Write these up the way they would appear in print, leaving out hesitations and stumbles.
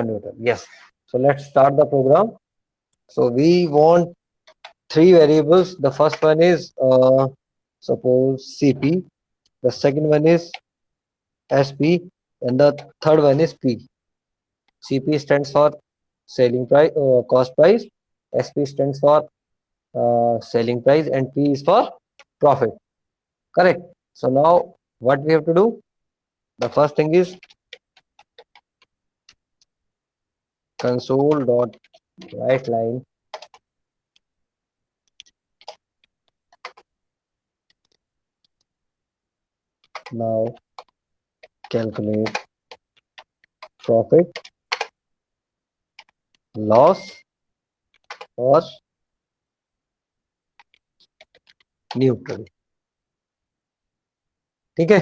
Newton. Yes. So let's start the program. So we want three variables. The first one is suppose CP. The second one is SP, and the third one is P. CP stands for selling price, cost price. SP stands for selling price, and P is for profit. Correct. So now what we have to do? The first thing is console dot write line. Now calculate profit, loss or neutral. ठीक है.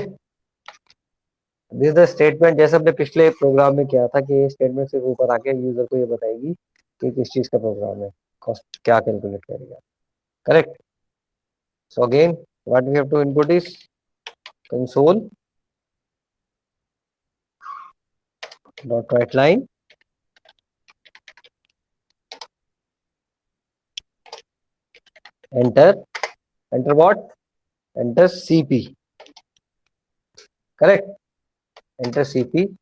This the statement जैसे हमने पिछले programme में किया था कि ये स्टेटमेंट सिर्फ ऊपर आके यूजर को ये बताएगी कि किस चीज का प्रोग्राम है, कॉस्ट क्या कैलकुलेट करेगा. Correct. So again what we have to input is console dot write line enter what, enter CP. Correct. Enter CP,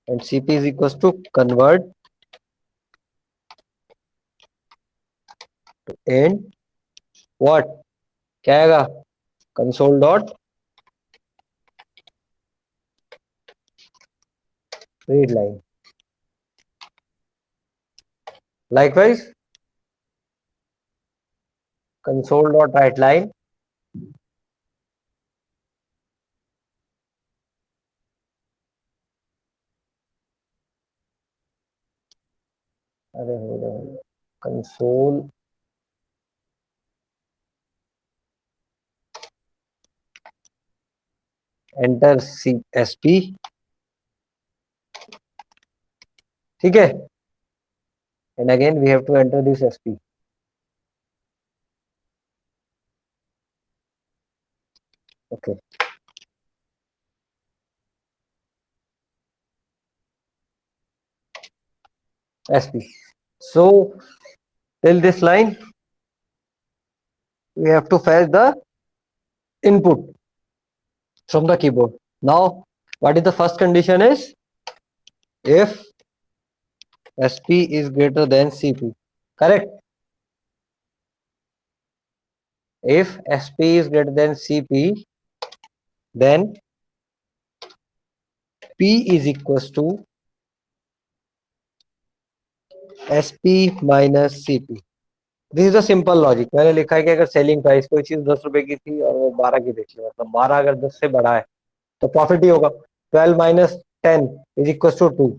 and CP is equals to convert to end what, क्या आएगा, console dot read line. Likewise console dot write line अरे console enter SP. ठीक है. And again we have to enter this SP. Okay. SP. So till this line we have to fetch the input from the keyboard. Now what is the first condition is if SP is greater than CP. Correct. If SP is greater than CP, then P is equals to SP minus CP. This is a simple logic. मैंने लिखा है कि अगर selling price कोई चीज 10 रुपए की थी और वो 12 की बेची, मतलब 12 अगर 10 से बढ़ा है तो प्रॉफिट ही होगा. 12 minus 10 is equal to 2.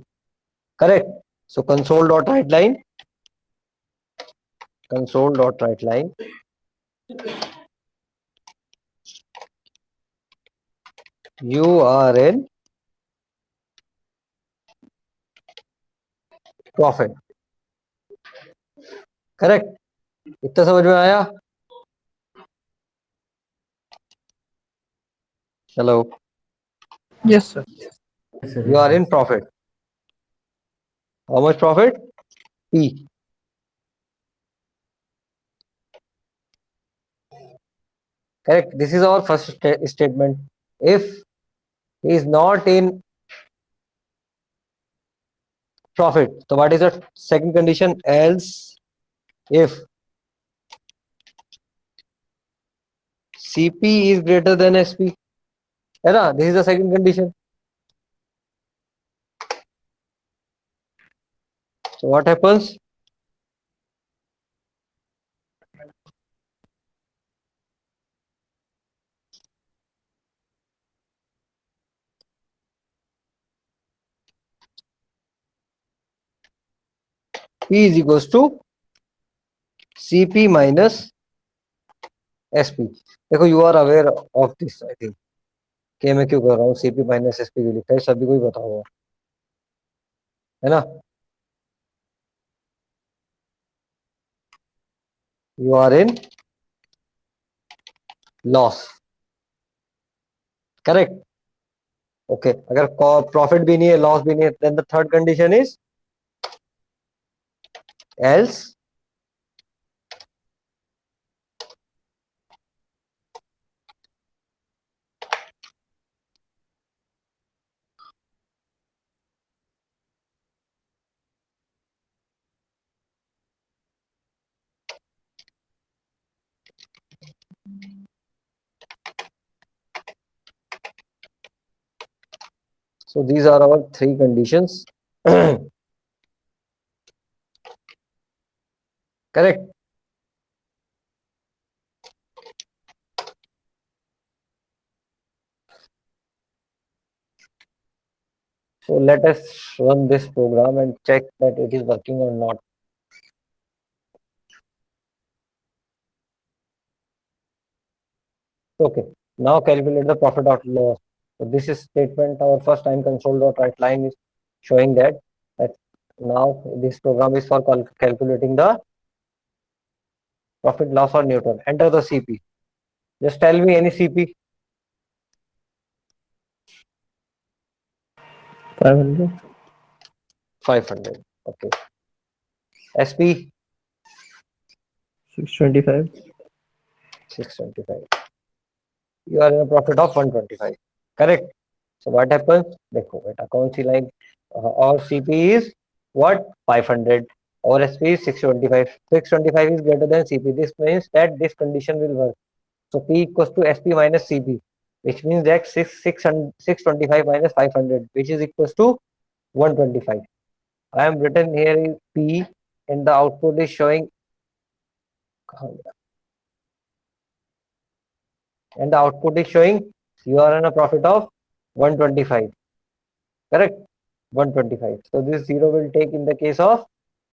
Correct. So console dot write line you are in profit. Correct. इतना समझ में आया? Hello. Yes, sir. You are in profit. How much profit? P. Correct. This is our first statement. If he is not in profit, so what is the second condition? Else if CP is greater than SP. है ना? This is the second condition. So what happens? P is equals to CP minus SP. देखो you are aware of this, I think. कि मैं क्यों कर रहा हूँ CP minus SP क्यों लिखा है, सभी को ही पता होगा, है ना? You are in loss. Correct. Okay अगर प्रॉफिट भी नहीं है लॉस भी नहीं है then the third condition is else so these are our three conditions. Correct. So let us run this program and check that it is working or not. Okay, now calculate the profit after loss. So this is statement, our first time console.write line is showing that now this program is for calculating the profit loss or neutral. Enter the CP. Just tell me any CP. 500. 500. Okay. SP 625. 625. You are in a profit of 125. Correct. So what happens? देखो बेटा कौन सी line और CP is what 500 or SP is 625. 625 is greater than CP. This means that this condition will work. So P equals to SP minus CP, which means that 625 minus 500, which is equals to 125. I am written here is P and the output is showing you are on a profit of 125. Correct. 125. So this zero will take in the case of